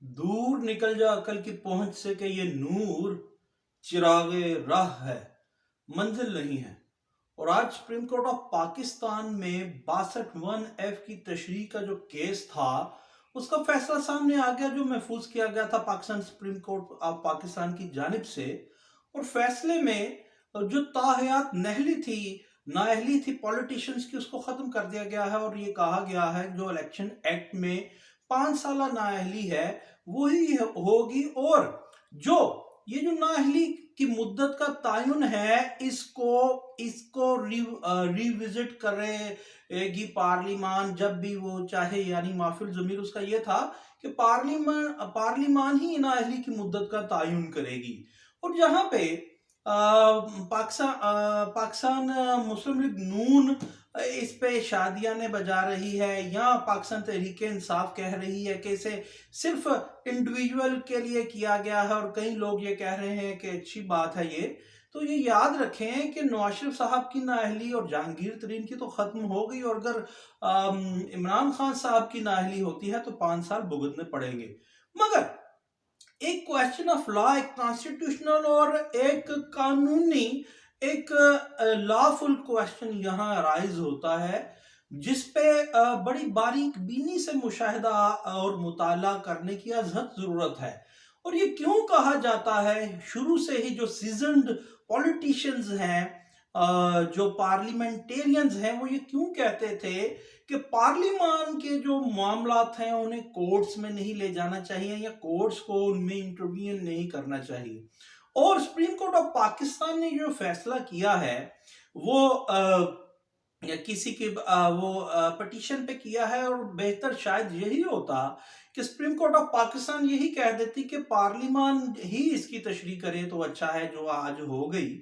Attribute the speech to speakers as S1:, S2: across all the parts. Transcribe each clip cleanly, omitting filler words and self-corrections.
S1: दूर निकल जा अकल की पहुंच से कि ये नूर चिरागे राह है, मंजिल नहीं है। और आज सुप्रीम कोर्ट ऑफ पाकिस्तान में 62(1)(f की तशरीह का जो केस था, उसका फैसला सामने आ गया, जो महफूज किया गया था Pakistan supreme court of Pakistan की जानिब से। और फैसले में जो ताहयात नाअहली थी पॉलिटिशियंस की, उसको खत्म कर दिया गया है। और ये कहा गया है जो इलेक्शन एक्ट में 5 साल नाअहली है वही होगी। और जो ये जो नाअहली की मुद्दत का तायुन है, इसको रिविजिट करेगी पार्लिमान जब भी वो चाहे। यानी माफिल ज़मीर उसका ये था कि पार्लिमान ही नाअहली की मुद्दत का तायुन करेगी। और जहां पे पाकिस्तान मुस्लिम लीग नून इस पे शादियाने बजा रही है, या पाकिस्तान तहरीक इंसाफ कह रही है कि इसे सिर्फ इंडिविजुअल के लिए किया गया है, और कई लोग ये कह रहे हैं कि अच्छी बात है ये। तो ये याद रखें कि नवाज शरीफ साहब की नाअहली और जहांगीर तरीन की तो खत्म हो गई, और अगर इमरान खान साहब की नाअहली होती है तो 5 साल भुगतने पड़ेंगे। मगर एक क्वेश्चन ऑफ लॉ, एक कॉन्स्टिट्यूशनल और एक कानूनी, एक लॉफुल क्वेश्चन यहाँ राइज होता है, जिसपे बड़ी बारीक बीनी से मुशाहिदा और मुताला करने की अज़हद जरूरत है। और ये क्यों कहा जाता है, शुरू से ही जो सीजन्ड पॉलिटिशियंस हैं, जो पार्लियामेंटेरियंस हैं, वो ये क्यों कहते थे कि पार्लियामान के जो मामलात हैं उन्हें कोर्ट्स में नहीं ले जाना चाहिए, या कोर्ट्स को उनमें इंटरवीन नहीं करना चाहिए। और सुप्रीम कोर्ट ऑफ पाकिस्तान ने जो फैसला किया है वो या किसी की वो पटिशन पे किया है। और बेहतर शायद यही होता कि सुप्रीम कोर्ट ऑफ पाकिस्तान यही कह देती कि पार्लियामान ही इसकी तशरीह करे तो अच्छा है, जो आज हो गई।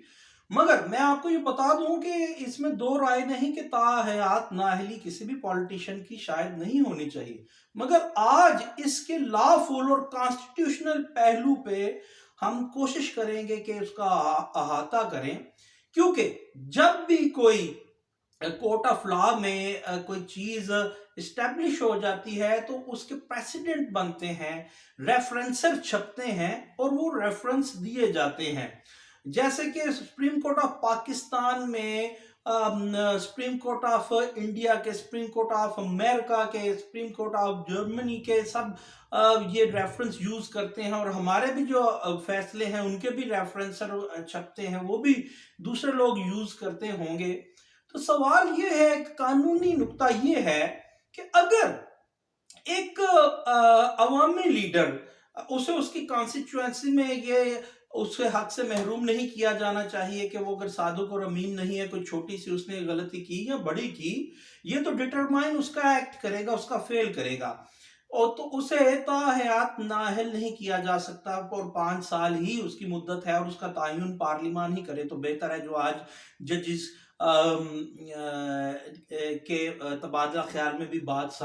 S1: मगर मैं आपको ये बता दूं कि इसमें दो राय नहीं कि ताहयात नाअहली किसी भी पॉलिटिशियन की शायद नहीं होनी चाहिए। मगर आज इसके लॉफुल और कॉन्स्टिट्यूशनल पहलू पे हम कोशिश करेंगे कि उसका अहाता करें, क्योंकि जब भी कोई कोर्ट ऑफ लॉ में कोई चीज इस्टेब्लिश हो जाती है तो उसके प्रेसिडेंट बनते हैं, रेफरेंसर छपते हैं और वो रेफरेंस दिए जाते हैं। जैसे कि सुप्रीम कोर्ट ऑफ पाकिस्तान में, सुप्रीम कोर्ट ऑफ इंडिया के, सुप्रीम कोर्ट ऑफ अमेरिका के, सुप्रीम कोर्ट ऑफ जर्मनी के, सब ये रेफरेंस यूज करते हैं। और हमारे भी जो फैसले हैं उनके भी रेफरेंसर छपते हैं, वो भी दूसरे लोग यूज करते होंगे। तो सवाल ये है, कानूनी नुक्ता ये है कि अगर एक अवामी लीडर, उसे उसकी कॉन्स्टिट्यूएंसी में ये उसके हक से महरूम नहीं किया जाना चाहिए कि वो अगर सादुक और अमीन नहीं है, कोई छोटी सी उसने गलती की या बड़ी की, ये तो डिटरमाइन उसका एक्ट करेगा, उसका फेल करेगा। और तो उसे ताहयात नाअहल नहीं किया जा सकता, और 5 साल ही उसकी मुद्दत है, और उसका तायुन पार्लिमान ही करे तो बेहतर है। जो आज जजिस के तबादला ख्याल में भी बात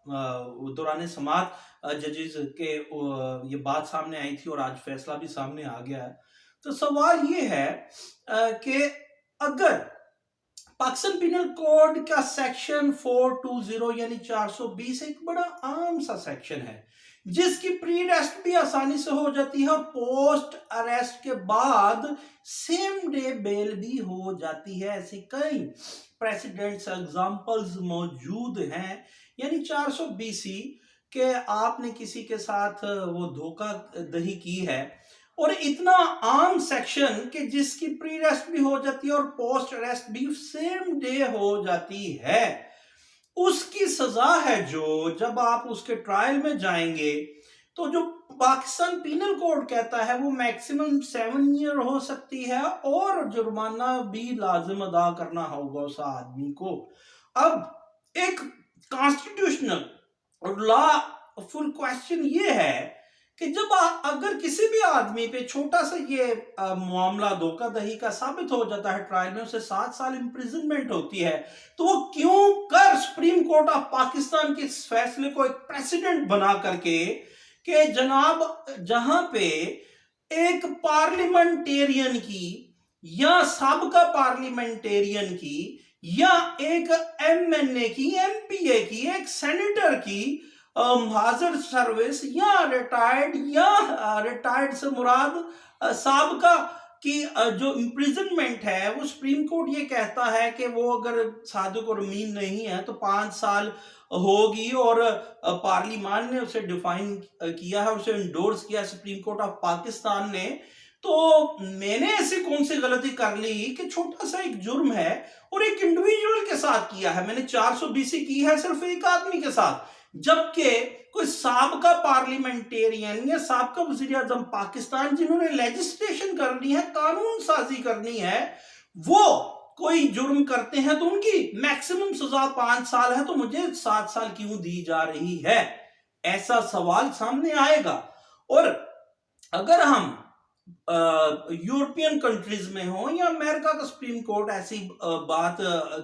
S1: दौरान समात जजेस के ये बात सामने आई थी, और आज फैसला भी सामने आ गया है। तो सवाल ये है कि अगर पाकिस्तान पिनल कोड का सेक्शन 420 यानी 420 एक बड़ा आम सा सेक्शन है, जिसकी प्री अरेस्ट भी आसानी से हो जाती है, और पोस्ट अरेस्ट के बाद सेम डे बेल भी हो जाती है। ऐसे कई प्रेसिडेंट्स एग्जांपल्स मौजूद हैं। यानी 420 के आपने किसी के साथ वो धोखा दही की है, और इतना आम सेक्शन कि जिसकी प्री अरेस्ट भी हो जाती है और पोस्ट अरेस्ट भी सेम डे हो जाती है, उसकी सजा है जो जब आप उसके ट्रायल में जाएंगे तो जो पाकिस्तान पीनल कोड कहता है वो मैक्सिमम 7 ईयर हो सकती है, और जुर्माना भी लाजिम अदा करना होगा उस आदमी को। अब एक कॉन्स्टिट्यूशनल और लॉ फुल क्वेश्चन ये है कि जब अगर किसी भी आदमी पे छोटा सा ये मामला धोखाधड़ी का साबित हो जाता है ट्रायल में, उसे 7 साल इंप्रिजनमेंट होती है, तो वो क्यों कर सुप्रीम कोर्ट ऑफ पाकिस्तान के इस फैसले को एक प्रेसिडेंट बना करके कि जनाब जहां पे एक पार्लियामेंटेरियन की, या साबका पार्लियामेंटेरियन की, या एक एमएनए की, एमपीए की, एक सेनेटर की हाजिर सर्विस या रिटायर्ड से मुराद साबका कि जो इम्प्रिजनमेंट है, वो सुप्रीम कोर्ट ये कहता है कि वो अगर सादिक और अमीन नहीं है तो 5 साल होगी, और पार्लियामान ने उसे डिफाइन किया है, उसे इंडोर्स किया सुप्रीम कोर्ट ऑफ पाकिस्तान ने। तो मैंने ऐसी कौन सी गलती कर ली कि छोटा सा एक जुर्म है और एक इंडिविजुअल के साथ किया है, मैंने 420 की है सिर्फ एक आदमी के साथ, जबकि कोई साबका पार्लियामेंटेरियन या साबका वजीर आजम पाकिस्तान जिन्होंने लेजिस्लेशन करनी है, कानून साजी करनी है, वो कोई जुर्म करते हैं तो उनकी मैक्सिमम सजा 5 साल है, तो मुझे 7 साल क्यों दी जा रही है? ऐसा सवाल सामने आएगा। और अगर हम यूरोपियन कंट्रीज में हो या अमेरिका का सुप्रीम कोर्ट ऐसी बात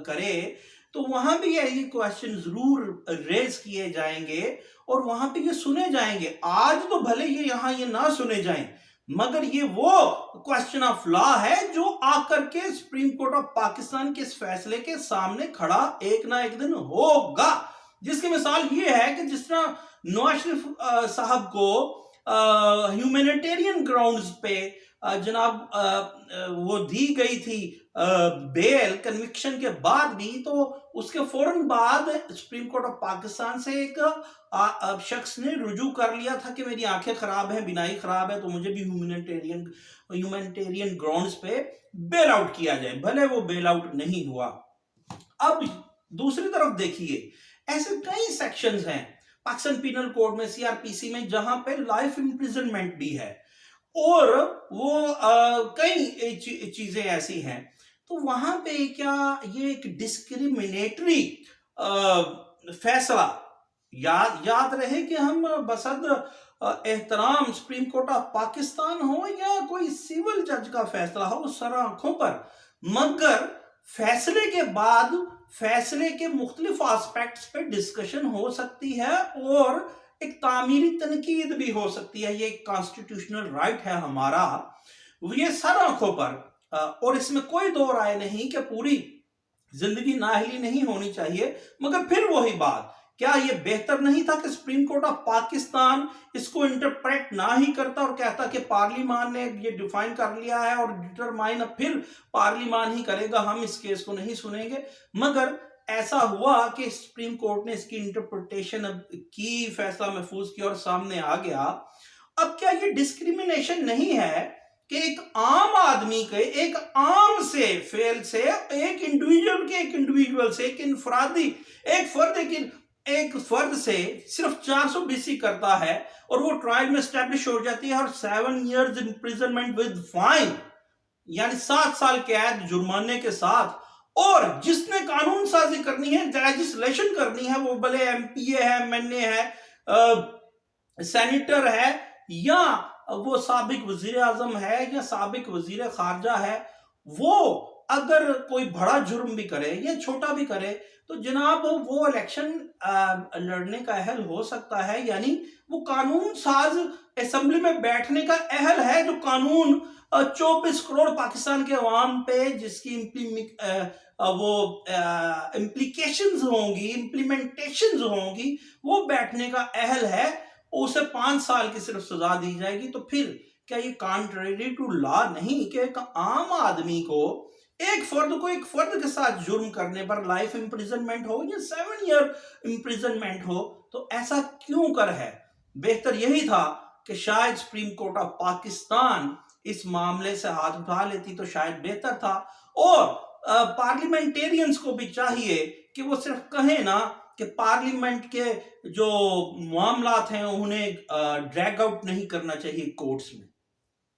S1: करे, तो वहां भी यही क्वेश्चन जरूर रेज किए जाएंगे और वहां पे ये सुने जाएंगे। आज तो भले ये ना सुने जाएं, मगर ये वो क्वेश्चन ऑफ लॉ है जो आकर के सुप्रीम कोर्ट ऑफ पाकिस्तान के इस फैसले के सामने खड़ा एक ना एक दिन होगा। जिसकी मिसाल ये है कि जिस तरह नवाज शरीफ साहब को ह्यूमैनिटेरियन ग्राउंड्स पे जनाब वो दी गई थी बेल कन्विक्शन के बाद भी, तो उसके फौरन बाद सुप्रीम कोर्ट ऑफ पाकिस्तान से एक शख्स ने रुजू कर लिया था कि मेरी आंखें खराब हैं, बिनाई खराब है, तो मुझे भी ह्यूमैनिटेरियन ग्राउंड्स पे बेल आउट किया जाए। भले वो बेल आउट नहीं हुआ। अब दूसरी तरफ देखिए, ऐसे कई सेक्शंस हैं पाकिस्तान पीनल कोड में, सीआरपीसी में, जहां पे लाइफ इम्प्रिजनमेंट भी है, और वो कई चीजें ऐसी हैं। तो वहां पे क्या ये एक डिस्क्रिमिनेटरी फैसला, याद रहे कि हम बसद एहतराम सुप्रीम कोर्ट ऑफ पाकिस्तान हो या कोई सिविल जज का फैसला हो, सर आंखों पर, मगर फैसले के बाद फैसले के मुख्तलिफ एस्पेक्ट्स पे डिस्कशन हो सकती है और एक तामीरी तनकीद भी हो सकती है। ये कॉन्स्टिट्यूशनल राइट है हमारा, ये सर आंखों पर, और इसमें कोई दो राय नहीं कि पूरी जिंदगी नाअहली नहीं होनी चाहिए। मगर फिर वही बात, क्या ये बेहतर नहीं था कि सुप्रीम कोर्ट ऑफ पाकिस्तान इसको इंटरप्रेट ना ही करता और कहता कि पार्लियामान ने ये डिफाइन कर लिया है और डिटरमाइन अब फिर पार्लियामान ही करेगा, हम इस केस को नहीं सुनेंगे। मगर ऐसा हुआ कि सुप्रीम कोर्ट ने इसकी इंटरप्रिटेशन की, फैसला महफूज किया और सामने आ गया। अब क्या ये डिस्क्रिमिनेशन नहीं है कि एक आम आदमी के, एक आम से फेल से, एक इंडिविजुअल से, एक फर्द से सिर्फ 420 करता है और वो ट्रायल में स्टैब्लिश हो जाती है और 7 years इम्प्रिजनमेंट विद फाइन, यानी 7 साल कैद जुर्माने के साथ। और जिसने कानून साजी करनी है, लेजिस्लेशन करनी है, वो भले एमपीए है, एमएनए है, सेनेटर है, या वो साबिक वजीर आजम है या साबिक वजीर खारजा है, वो अगर कोई बड़ा जुर्म भी करे या छोटा भी करे तो जनाब वो इलेक्शन लड़ने का अहल हो सकता है। यानी वो कानून साज असेंबली में बैठने का अहल है, जो कानून 24 करोड़ पाकिस्तान के अवाम पे जिसकी इम्प्लीकेशंस होंगी, इम्प्लीमेंटेशंस होंगी, वो बैठने का अहल है। उसे 5 साल की सिर्फ सजा दी जाएगी। तो फिर क्या ये कॉन्ट्रेरी टू लॉ नहीं कि एक आम आदमी को, एक फर्द के साथ जुर्म करने पर लाइफ इम्प्रिजनमेंट हो या 7 year इम्प्रिजनमेंट हो, तो ऐसा क्यों कर है? बेहतर यही था कि शायद सुप्रीम कोर्ट ऑफ पाकिस्तान इस मामले से हाथ उठा लेती तो शायद बेहतर था। और पार्लियामेंटेरियंस को भी चाहिए कि वो सिर्फ कहे ना कि पार्लियामेंट के जो मामलात हैं उन्हें ड्रैग आउट नहीं करना चाहिए कोर्ट्स में।